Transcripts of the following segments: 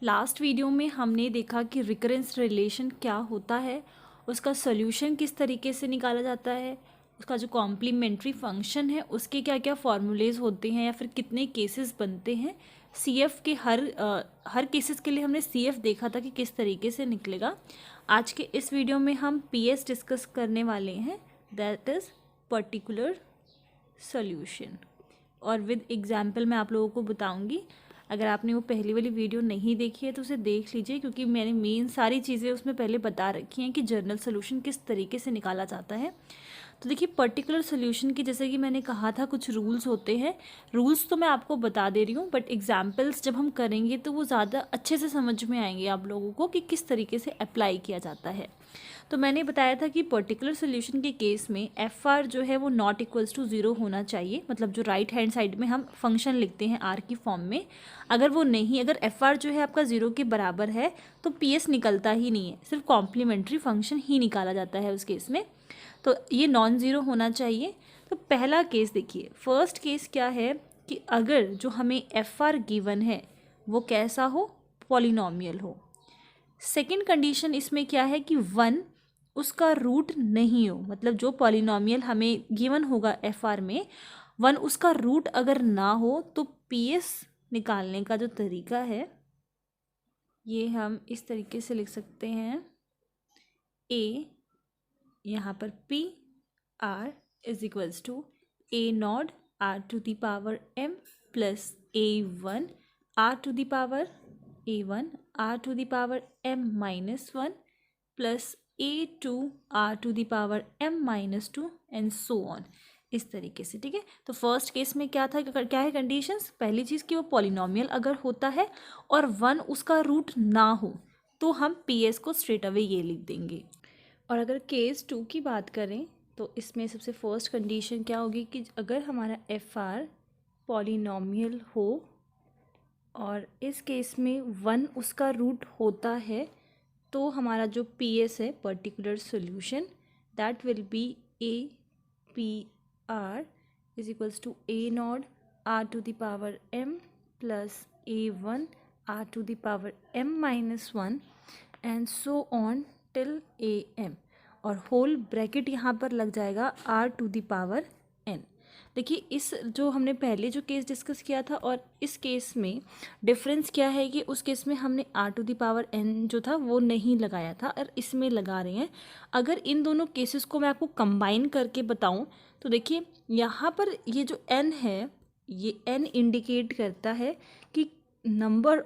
Last video में हमने देखा कि रिकरेंस रिलेशन क्या होता है, उसका सोल्यूशन किस तरीके से निकाला जाता है, उसका जो कॉम्प्लीमेंट्री फंक्शन है उसके क्या क्या फॉर्मूलेज होते हैं या फिर कितने केसेस बनते हैं। सीएफ के हर केसेस के लिए हमने सीएफ देखा था कि किस तरीके से निकलेगा। आज के इस वीडियो में हम पीएस डिस्कस करने वाले हैं, दैट इज़ पर्टिकुलर सोल्यूशन, और विद एग्जाम्पल मैं आप लोगों को बताऊंगी। अगर आपने वो पहली वाली वीडियो नहीं देखी है तो उसे देख लीजिए, क्योंकि मैंने मेन सारी चीज़ें उसमें पहले बता रखी हैं कि जर्नल सोल्यूशन किस तरीके से निकाला जाता है। तो देखिए, पर्टिकुलर सोल्यूशन की जैसे कि मैंने कहा था कुछ रूल्स होते हैं। रूल्स तो मैं आपको बता दे रही हूँ, बट एग्जाम्पल्स जब हम करेंगे तो वो ज़्यादा अच्छे से समझ में आएंगे आप लोगों को कि किस तरीके से अप्लाई किया जाता है। तो मैंने बताया था कि पर्टिकुलर सोल्यूशन के केस में एफ आर जो है वो नॉट इक्वल्स टू ज़ीरो होना चाहिए। मतलब जो राइट हैंड साइड में हम फंक्शन लिखते हैं आर की फॉर्म में, अगर एफ आर जो है आपका ज़ीरो के बराबर है तो पी एस निकलता ही नहीं है, सिर्फ कॉम्प्लीमेंट्री फंक्शन ही निकाला जाता है उस केस में। तो ये नॉन ज़ीरो होना चाहिए। तो पहला केस देखिए, फर्स्ट केस क्या है कि अगर जो हमें एफ आर गिवन है वो कैसा हो, पॉलिनॉमियल हो। सेकेंड कंडीशन इसमें क्या है कि वन उसका रूट नहीं हो, मतलब जो पॉलिनॉमियल हमें गिवन होगा एफ आर में वन उसका रूट अगर ना हो तो पी एस निकालने का जो तरीका है ये हम इस तरीके से लिख सकते हैं। ए, यहाँ पर p r is equals to a naught r to the power m plus a one r to the power a one r to the power m minus one plus a two r to the power m minus two and so on, इस तरीके से। ठीक है, तो first case में क्या था, क्या है कंडीशंस। पहली चीज़ कि वो पॉलिनॉमियल अगर होता है और वन उसका रूट ना हो तो हम पी एस को स्ट्रेट अवे ये लिख देंगे। और अगर केस टू की बात करें तो इसमें सबसे फर्स्ट कंडीशन क्या होगी कि अगर हमारा एफ आर पॉलिनॉमियल हो और इस केस में वन उसका रूट होता है तो हमारा जो पी एस है, particular solution, that will be a p r is equals to a naught r to the power m plus a one r to the power m minus one and so on till a m, और whole bracket यहाँ पर लग जाएगा r to the power n. देखिए, इस जो हमने पहले जो केस डिस्कस किया था और इस केस में डिफरेंस क्या है कि उस केस में हमने r to the power n जो था वो नहीं लगाया था और इसमें लगा रहे हैं। अगर इन दोनों केसेस को मैं आपको कंबाइन करके बताऊं तो देखिए, यहाँ पर ये जो एन है ये एन इंडिकेट करता है कि number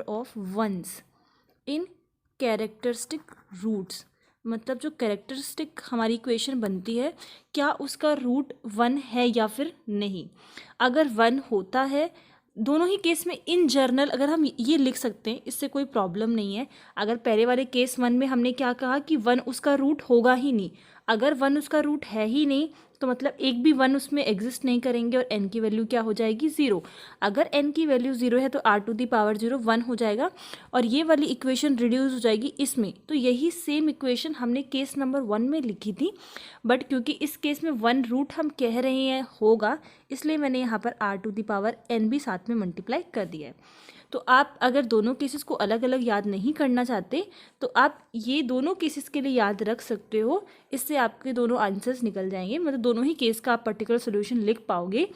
of ones in characteristic roots. मतलब जो कैरेक्टरिस्टिक हमारी इक्वेशन बनती है क्या उसका रूट वन है या फिर नहीं। अगर वन होता है, दोनों ही केस में इन जर्नल अगर हम ये लिख सकते हैं, इससे कोई प्रॉब्लम नहीं है। अगर पहले वाले केस वन में हमने क्या कहा कि वन उसका रूट होगा ही नहीं, अगर वन उसका रूट है ही नहीं तो मतलब एक भी वन उसमें एग्जिस्ट नहीं करेंगे और एन की वैल्यू क्या हो जाएगी, ज़ीरो। अगर एन की वैल्यू ज़ीरो है तो r to the power zero one हो जाएगा और ये वाली इक्वेशन रिड्यूस हो जाएगी इसमें। तो यही सेम इक्वेशन हमने केस नंबर वन में लिखी थी, बट क्योंकि इस केस में वन रूट हम कह रहे हैं होगा, इसलिए मैंने यहाँ पर r to the power n भी साथ में मल्टीप्लाई कर दिया है। तो आप अगर दोनों केसेस को अलग अलग याद नहीं करना चाहते तो आप ये दोनों केसेस के लिए याद रख सकते हो, इससे आपके दोनों आंसर्स निकल जाएंगे। मतलब दोनों ही केस का आप पर्टिकुलर सोल्यूशन लिख पाओगे।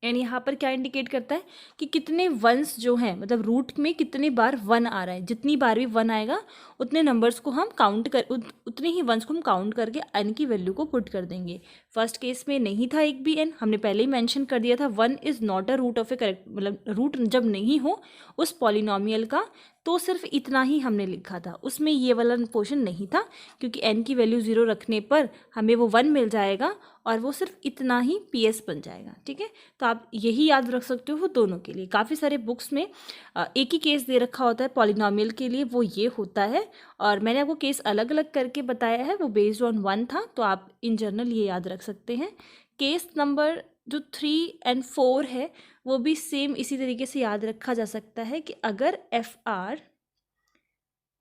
एंड यहाँ पर क्या इंडिकेट करता है कि कितने वंस जो हैं, मतलब रूट में कितने बार वन आ रहा है। जितनी बार भी वन आएगा उतने नंबर्स को हम काउंट कर उतने ही वंस को हम काउंट करके एन की वैल्यू को पुट कर देंगे। फर्स्ट केस में नहीं था एक भी एन, हमने पहले ही मेंशन कर दिया था one is not a root of a correct, मतलब रूट जब नहीं हो उस पॉलिनॉमियल का तो सिर्फ इतना ही हमने लिखा था, उसमें ये वाला पोर्शन नहीं था, क्योंकि एन की वैल्यू ज़ीरो रखने पर हमें वो वन मिल जाएगा और वो सिर्फ इतना ही पी एस बन जाएगा। ठीक है, तो आप यही याद रख सकते हो दोनों के लिए। काफ़ी सारे बुक्स में एक ही केस दे रखा होता है पॉलिनॉमियल के लिए, वो ये होता है, और मैंने आपको केस अलग अलग करके बताया है, वो बेस्ड ऑन वन था, तो आप इन जनरल ये याद रख सकते हैं। केस नंबर जो 3 और 4 है वो भी सेम इसी तरीके से याद रखा जा सकता है कि अगर f r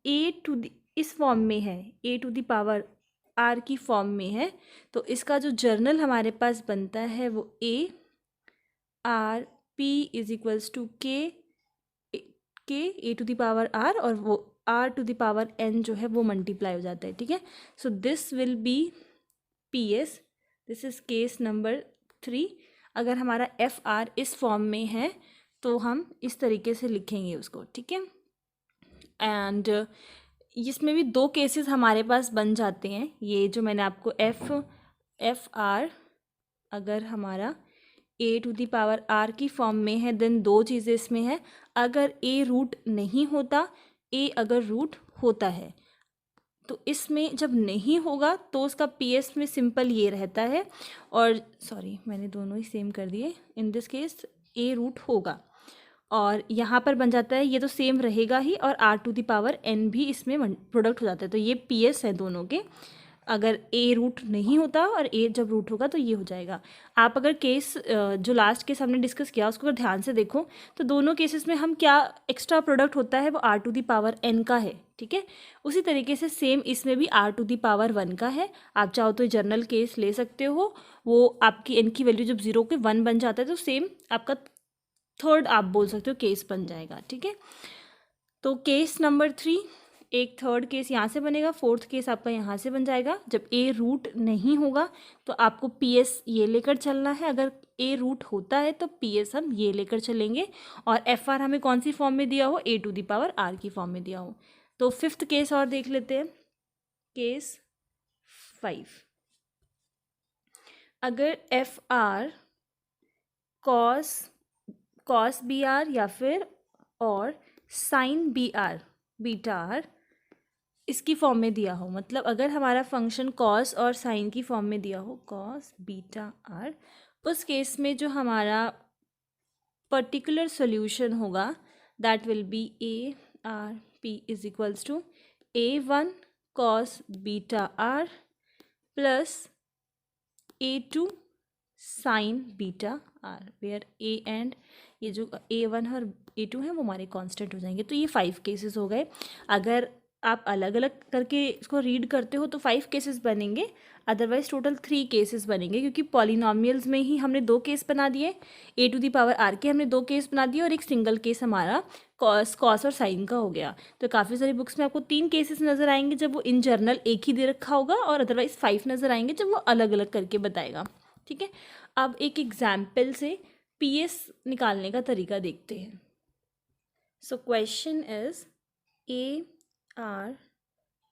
a to the इस फॉर्म में है, a to the power r की फॉर्म में है, तो इसका जो जर्नल हमारे पास बनता है वो a r p is equals to k k a to the power r और वो r to the power n जो है वो मल्टीप्लाई हो जाता है, ठीक है। So this will be p s, this is case number 3। अगर हमारा एफ आर इस फॉर्म में है तो हम इस तरीके से लिखेंगे उसको, ठीक है। एंड इसमें भी 2 केसेस हमारे पास बन जाते हैं। ये जो मैंने आपको एफ आर अगर हमारा ए टू द पावर आर की फॉर्म में है देन 2 चीज़ें इसमें है। अगर ए रूट नहीं होता, ए अगर रूट होता है तो इसमें जब नहीं होगा तो उसका पी एस में सिंपल ये रहता है, और सॉरी मैंने दोनों ही सेम कर दिए। In this case a root होगा और यहाँ पर बन जाता है, ये तो सेम रहेगा ही, और r to the power n भी इसमें प्रोडक्ट हो जाता है। तो ये पी एस है दोनों के। अगर ए रूट नहीं होता और ए जब रूट होगा तो ये हो जाएगा। आप अगर केस जो लास्ट केस हमने डिस्कस किया उसको अगर ध्यान से देखो तो दोनों केसेस में हम क्या एक्स्ट्रा प्रोडक्ट होता है वो r to the power n का है, ठीक है। उसी तरीके से सेम इसमें भी आर टू द पावर 1 का है। आप चाहो तो जनरल केस ले सकते हो, वो आपकी एन की वैल्यू जब 0 के 1 बन जाता है तो सेम आपका थर्ड आप बोल सकते हो केस बन जाएगा, ठीक है। तो केस नंबर 3 एक थर्ड केस यहाँ से बनेगा, फोर्थ केस आपका यहाँ से बन जाएगा। जब ए रूट नहीं होगा तो आपको पी एस ये लेकर चलना है, अगर ए रूट होता है तो पी एस हम ये लेकर चलेंगे, और एफ आर हमें कौन सी फॉर्म में दिया हो, ए टू द पावर आर की फॉर्म में दिया हो। तो 5th केस और देख लेते हैं, केस 5। अगर f r cos b r या फिर और sine b r beta r इसकी फॉर्म में दिया हो, मतलब अगर हमारा फंक्शन कॉस और साइन की फॉर्म में दिया हो, कॉस बीटा आर, उस केस में जो हमारा पर्टिकुलर सॉल्यूशन होगा that will be a r p is equals to A1 cos beta r plus A2 sine beta r, where a and ये जो A1 और A2 है वो हमारे कांस्टेंट हो जाएंगे। तो ये 5 केसेस हो गए। अगर आप अलग अलग करके इसको रीड करते हो तो 5 केसेस बनेंगे, अदरवाइज टोटल 3 केसेस बनेंगे, क्योंकि पॉलिनॉमियल्स में ही हमने 2 केस बना दिए, ए टू दी पावर आर के हमने 2 केस बना दिए और एक सिंगल केस हमारा कॉस और साइन का हो गया। तो काफ़ी सारी बुक्स में आपको 3 केसेस नज़र आएंगे जब वो इन जनरल एक ही दे रखा होगा, और अदरवाइज 5 नज़र आएंगे जब वो अलग अलग करके बताएगा, ठीक है। अब एक एग्जाम्पल से पी एस निकालने का तरीका देखते हैं। So question is A R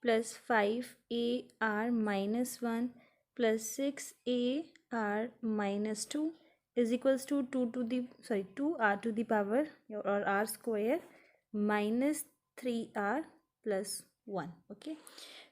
plus 5AR minus 1 plus 6AR minus 2 is equals to 2R to the power or R square minus 3R plus 1, okay.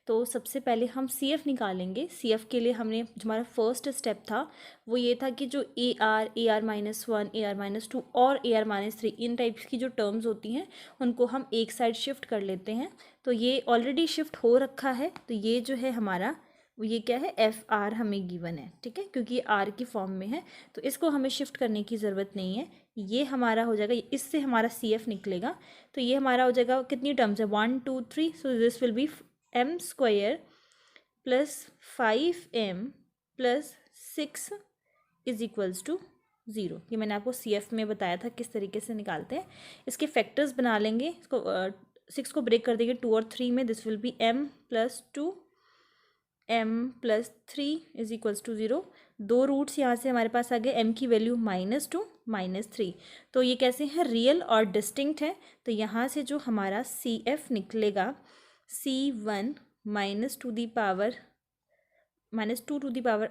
तो सबसे पहले हम CF निकालेंगे। CF के लिए हमने जो हमारा फर्स्ट स्टेप था वो ये था कि जो AR माइनस 1, AR माइनस 2 और AR माइनस 3 इन टाइप्स की जो टर्म्स होती हैं उनको हम एक साइड शिफ्ट कर लेते हैं। तो ये ऑलरेडी शिफ्ट हो रखा है, तो ये जो है हमारा वो ये क्या है, FR हमें गिवन है, ठीक है, क्योंकि ये R की फॉर्म में है तो इसको हमें शिफ्ट करने की ज़रूरत नहीं है। ये हमारा हो जाएगा, इससे हमारा CF निकलेगा। तो ये हमारा हो जाएगा, कितनी टर्म्स है, 1 2 3, so this will be m square plus 5m plus 6 is equals to 0। ये मैंने आपको CF में बताया था किस तरीके से निकालते हैं। इसके फैक्टर्स बना लेंगे, इसको 6 को ब्रेक कर देंगे 2 और 3 में, this will be m plus 2 m plus 3 is equals to 0। 2 roots यहाँ से हमारे पास आ गए, m की वैल्यू -2 -3। तो ये कैसे हैं, रियल और डिस्टिंक्ट है। तो यहाँ से जो हमारा CF निकलेगा C1 -2 to the power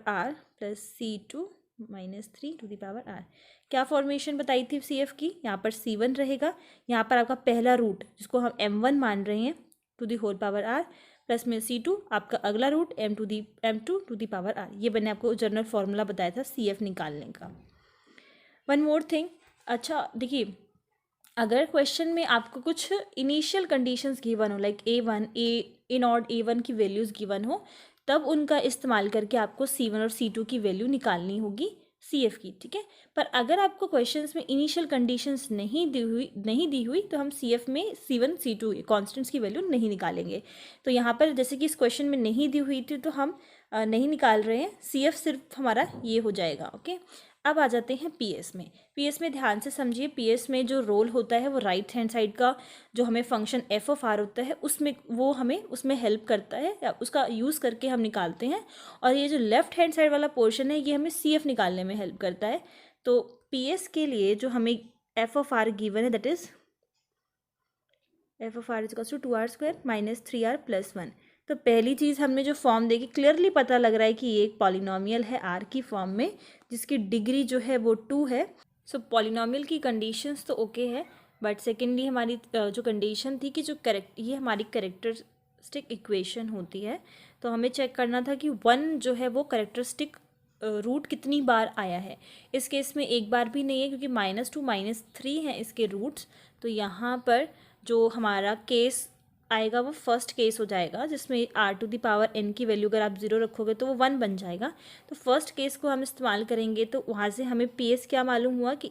r plus C2 -3 to the power r। क्या फॉर्मेशन बताई थी CF की, यहाँ पर C1 रहेगा, यहाँ पर आपका पहला रूट जिसको हम M1 मान रहे हैं to the whole power r, plus में C2 आपका अगला root M2 to the power r। ये मैंने आपको जनरल फॉर्मूला बताया था CF निकालने का। वन मोर थिंग, अच्छा देखिए, अगर क्वेश्चन में आपको कुछ इनिशियल कंडीशंस गिवन हो, like A1 A not A1 की वैल्यूज़ गिवन हो, तब उनका इस्तेमाल करके आपको C1 और C2 की वैल्यू निकालनी होगी CF की, ठीक है। पर अगर आपको क्वेश्चंस में इनिशियल कंडीशंस नहीं दी हुई तो हम CF में C1 C2 कॉन्स्टेंट्स की वैल्यू नहीं निकालेंगे। तो यहाँ पर जैसे कि इस क्वेश्चन में नहीं दी हुई थी तो हम नहीं निकाल रहे हैं, CF सिर्फ हमारा ये हो जाएगा, ओके। अब आ जाते हैं पीएस में। पीएस में ध्यान से समझिए, पीएस में जो रोल होता है वो राइट हैंड साइड का जो हमें फंक्शन एफ ऑफ आर होता है उसमें वो हमें उसमें हेल्प करता है, या उसका यूज़ करके हम निकालते हैं। और ये जो लेफ्ट हैंड साइड वाला पोर्शन है ये हमें सी एफ निकालने में हेल्प करता है। तो पीएस के लिए जो हमें एफ ऑफ आर गिवन है that is f of r is two r square minus 3r + 1। तो पहली चीज़ हमने जो फॉर्म देखी, क्लियरली पता लग रहा है कि ये एक पॉलिनॉमियल है आर की फॉर्म में जिसकी डिग्री जो है वो 2 है। सो पॉलिनॉमियल की कंडीशंस तो ओके है, बट सेकेंडली हमारी जो कंडीशन थी कि जो ये हमारी करेक्टरिस्टिक इक्वेशन होती है, तो हमें चेक करना था कि 1 जो है वो करेक्टरिस्टिक रूट कितनी बार आया है। इस केस में एक बार भी नहीं है क्योंकि -2 -3 हैं इसके रूट्स। तो यहाँ पर जो हमारा केस आएगा वो फर्स्ट केस हो जाएगा जिसमें r⁴n की वैल्यू अगर आप 0 रखोगे तो वो 1 बन जाएगा। तो फर्स्ट केस को हम इस्तेमाल करेंगे, तो वहाँ से हमें PS क्या मालूम हुआ कि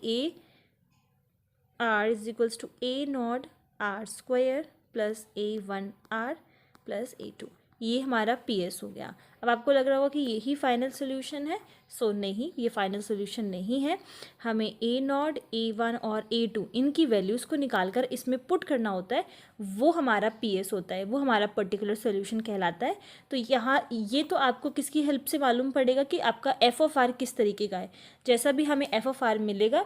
AR = A0 r² + A1r + A2, ये हमारा PS हो गया। अब आपको लग रहा होगा कि यही फाइनल सोल्यूशन है। सो नहीं, ये फाइनल सोल्यूशन नहीं है। हमें A0, A1 और A2 इनकी वैल्यूज़ को निकाल कर इसमें पुट करना होता है, वो हमारा PS होता है, वो हमारा पर्टिकुलर सोल्यूशन कहलाता है। तो यहाँ ये तो आपको किसकी हेल्प से मालूम पड़ेगा कि आपका एफ ऑफ आर किस तरीके का है। जैसा भी हमें एफ ऑफ आर मिलेगा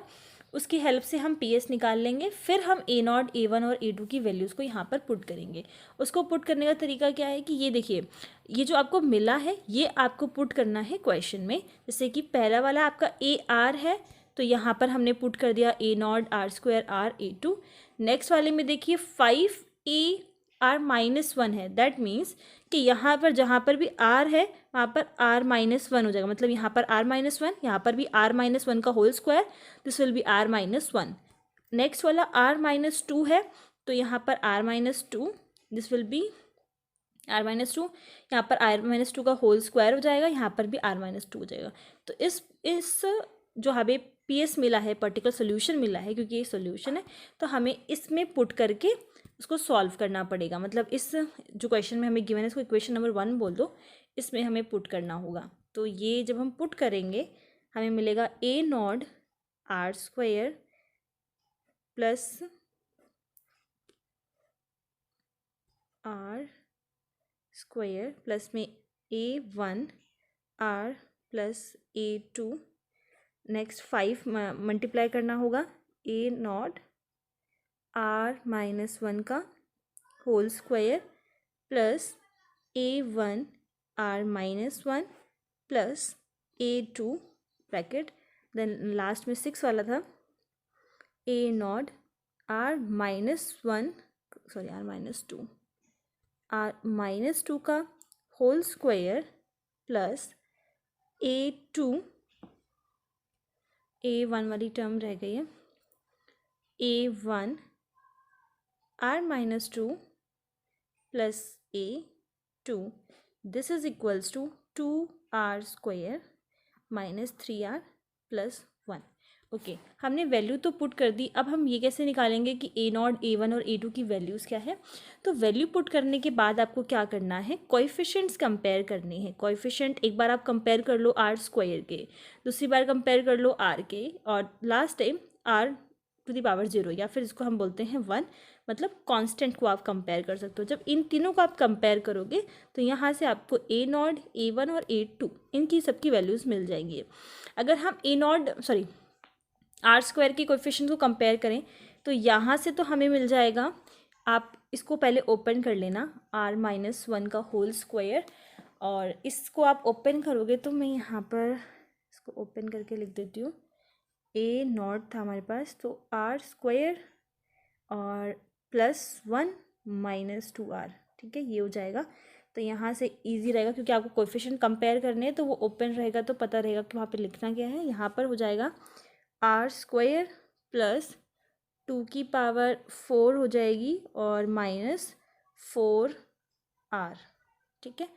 उसकी हेल्प से हम PS निकाल लेंगे, फिर हम A0, A1 और A2 की वैल्यूज़ को यहाँ पर पुट करेंगे। उसको पुट करने का तरीका क्या है कि ये देखिए, ये जो आपको मिला है ये आपको पुट करना है क्वेश्चन में। जैसे कि पहला वाला आपका AR है, तो यहाँ पर हमने पुट कर दिया A0 r² r A2। Next वाले में देखिए 5AR-1 है, दैट मीन्स कि यहाँ पर जहाँ पर भी R है वहाँ पर R-1 हो जाएगा। मतलब यहाँ पर R-1, यहाँ पर भी R-1 का whole square, this will be R-1। Next वाला R-2 है, तो यहाँ पर R-2, this will B R-2। यहाँ पर R-2 का होल स्क्वायर हो जाएगा, यहाँ पर भी R-2 हो जाएगा। तो इस जो हमें PS मिला है, पर्टिकुलर सोल्यूशन मिला है, क्योंकि ये सोल्यूशन है तो हमें इसमें पुट करके उसको सॉल्व करना पड़ेगा। मतलब इस जो क्वेश्चन में हमें गिवन है इसको इक्वेशन नंबर 1 बोल दो, इसमें हमें पुट करना होगा। तो ये जब हम पुट करेंगे हमें मिलेगा A0 r² + r² प्लस में A1 r + A2। Next 5 multiply करना होगा A0 r-1 का whole square plus A1 r-1 plus A2 bracket, then last में 6 वाला था A0 r-2 का whole square plus A2, A1 वाली टर्म रह गई है, A1 r-2 plus A2, this is equals to 2r² - 3r + 1। Okay, हमने वैल्यू तो पुट कर दी। अब हम ये कैसे निकालेंगे कि A0, A1 और A2 की वैल्यूज़ क्या है। तो वैल्यू पुट करने के बाद आपको क्या करना है, कोएफिशिएंट्स कंपेयर करने हैं। कोएफिशिएंट एक बार आप कंपेयर कर लो r² के, दूसरी बार कंपेयर कर लो r के, और लास्ट टाइम r⁴ या फिर इसको हम बोलते हैं 1, मतलब कांस्टेंट को आप कंपेयर कर सकते हो। जब इन तीनों को आप कंपेयर करोगे तो यहाँ से आपको A0, A1 और A2 इनकी सबकी वैल्यूज़ मिल जाएंगी। अगर हम r² के कोएफिशिएंट को कंपेयर करें तो यहाँ से तो हमें मिल जाएगा, आप इसको पहले ओपन कर लेना, r-1 का होल स्क्वायर, और इसको आप ओपन करोगे तो मैं यहाँ पर इसको ओपन करके लिख देती हूँ। A0 था हमारे पास, तो r² और +1 - 2r, ठीक है, ये हो जाएगा। तो यहाँ से इजी रहेगा क्योंकि आपको कोएफिशिएंट कंपेयर करने हैं, तो वो ओपन रहेगा तो पता रहेगा कि वहाँ पे लिखना क्या है। यहाँ पर हो जाएगा r² + 2⁴ हो जाएगी और -4r, ठीक है।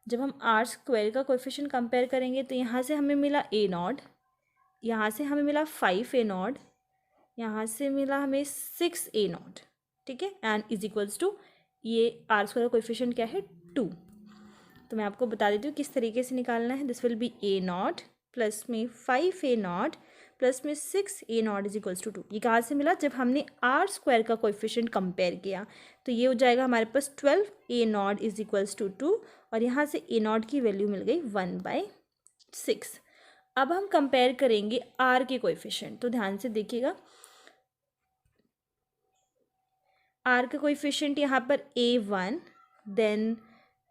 जब हम r² का कोएफिशिएंट कंपेयर करेंगे तो यहाँ से हमें मिला A0, यहाँ से हमें मिला 5A0, यहाँ से मिला हमें 6A0, ठीक है, एंड इज इक्वल्स टू ये r² का कोएफिशिएंट क्या है 2। तो मैं आपको बता देती हूँ किस तरीके से निकालना है। This will B A0 plus में 5a0 प्लस में 6a0 इज इक्वल्स टू 2। ये कहाँ से मिला? जब हमने आर स्क्वायर का कोएफिशिएंट कंपेयर किया। तो ये हो जाएगा हमारे पास 12a0 इज इक्वल्स टू 2 और यहाँ से a0 की वैल्यू मिल गई 1/6। अब हम कंपेयर करेंगे आर के कोएफिशिएंट। तो ध्यान से देखिएगा, आर का कोएफिशिएंट यहाँ पर a1, देन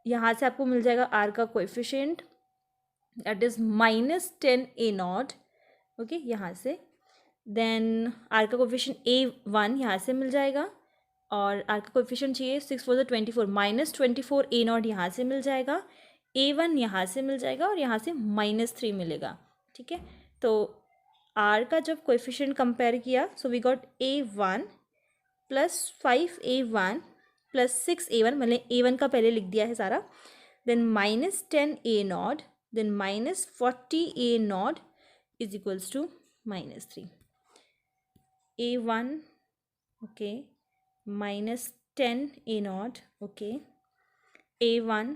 यहाँ से आपको मिल जाएगा आर का coefficient that is -10a0। Okay, यहाँ से देन आर का कोएफिशिएंट a1 यहाँ से मिल जाएगा और आर का कोएफिशिएंट चाहिए 6 4 24 -24a0 यहाँ से मिल जाएगा, a1 यहाँ से मिल जाएगा और यहाँ से -3 मिलेगा। ठीक है, तो आर का जब कोएफिशिएंट कंपेयर किया so we got a1 plus 5a1 plus 6a1, मैंने a1 का पहले लिख दिया है सारा, then -10a0 then -40a0 is equals to -3। a1 okay -10a0 okay, a1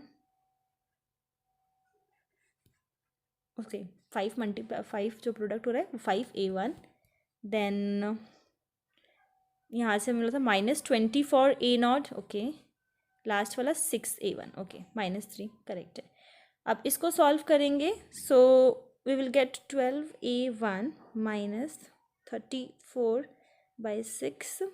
okay 5 जो प्रोडक्ट हो रहा है वो 5a1, देन यहाँ से मिला था -24a0 ओके, लास्ट वाला 6a1 ओके, -3 करेक्ट है। अब इसको सॉल्व करेंगे so we will gate 12a1 -34/6,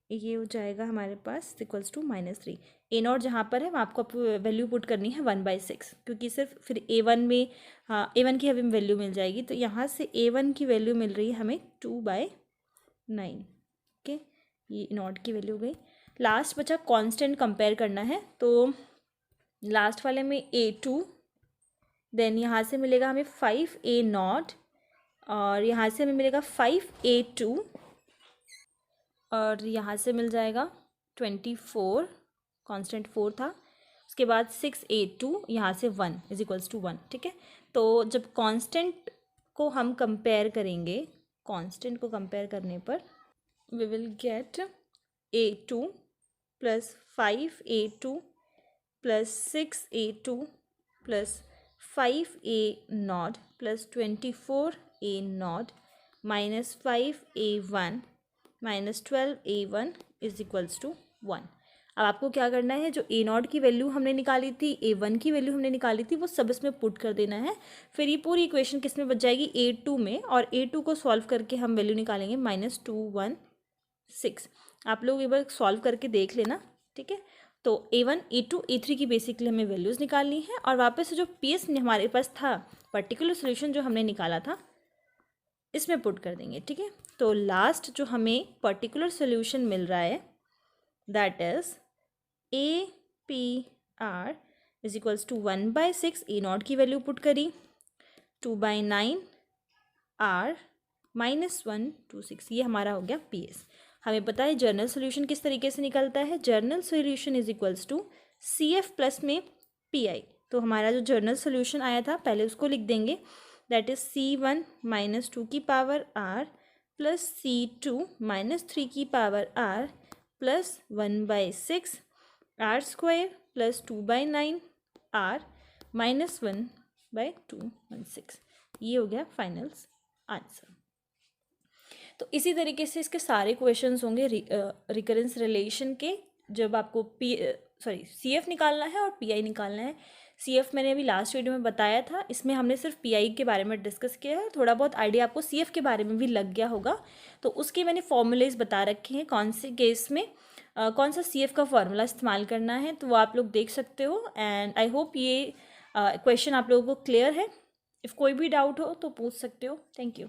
ये हो जाएगा हमारे पास इक्वल्स टू -3। a0 जहाँ पर है वहाँ आपको वैल्यू पुट करनी है 1/6, क्योंकि सिर्फ फिर a1 में a1 की हमें वैल्यू मिल जाएगी। तो यहाँ से a1 की वैल्यू मिल रही है हमें 2/9। ओके, ये a0 की वैल्यू हो गई। लास्ट बचा कांस्टेंट कंपेयर करना है, तो लास्ट वाले में a2, देन यहाँ से मिलेगा हमें 5a0 और यहाँ से हमें मिलेगा 5a2 और यहाँ से मिल जाएगा 24, कांस्टेंट 4 था, उसके बाद 6a2, यहाँ से 1 इज इक्वल्स टू 1। ठीक है, तो जब कांस्टेंट को हम कंपेयर करेंगे, कांस्टेंट को कंपेयर करने पर we will get a2 plus 5a2 plus 6a2 plus 5a0 plus 24a0 minus 5a1 minus 12a1 is equals to 1। अब आपको क्या करना है, जो a0 की वैल्यू हमने निकाली थी, a1 की वैल्यू हमने निकाली थी, वो सब इसमें पुट कर देना है। फिर ये पूरी इक्वेशन किस में बच जाएगी? a2 में, और a2 को सॉल्व करके हम वैल्यू निकालेंगे -216। आप लोग एक बार सॉल्व करके देख लेना। ठीक है, तो a1 a2 a3 की बेसिकली हमें वैल्यूज़ निकालनी है और वापस से जो PS हमारे पास था, पर्टिकुलर सोल्यूशन जो हमने निकाला था, इसमें पुट कर देंगे। ठीक है, तो लास्ट जो हमें पर्टिकुलर सोल्यूशन मिल रहा है that is APR is equals to 1/6, a0 की वैल्यू पुट करी, 2/9 R -126, ये हमारा हो गया PS। हमें पता है जर्नल सोल्यूशन किस तरीके से निकलता है, general solution is equals to CF plus में PI। तो हमारा जो जर्नल सोल्यूशन आया था पहले उसको लिख देंगे, दैट इज C1 -2 की पावर R प्लस C2 -3 की power R plus 1/6 R square plus 2/9 R minus 1/216। ये हो गया फाइनल आंसर। तो इसी तरीके से इसके सारे क्वेश्चंस होंगे रिकरेंस रिलेशन के, जब आपको CF निकालना है और PI निकालना है। CF मैंने अभी लास्ट वीडियो में बताया था, इसमें हमने सिर्फ PI के बारे में डिस्कस किया है। थोड़ा बहुत आइडिया आपको CF के बारे में भी लग गया होगा, तो उसके मैंने फॉर्मूलेज बता रखे हैं, कौन से केस में कौन सा CF का फॉर्मूला इस्तेमाल करना है, तो वो आप लोग देख सकते हो। एंड आई होप ये क्वेश्चन आप लोगों को क्लियर है। इफ़ कोई भी डाउट हो तो पूछ सकते हो। Thank you.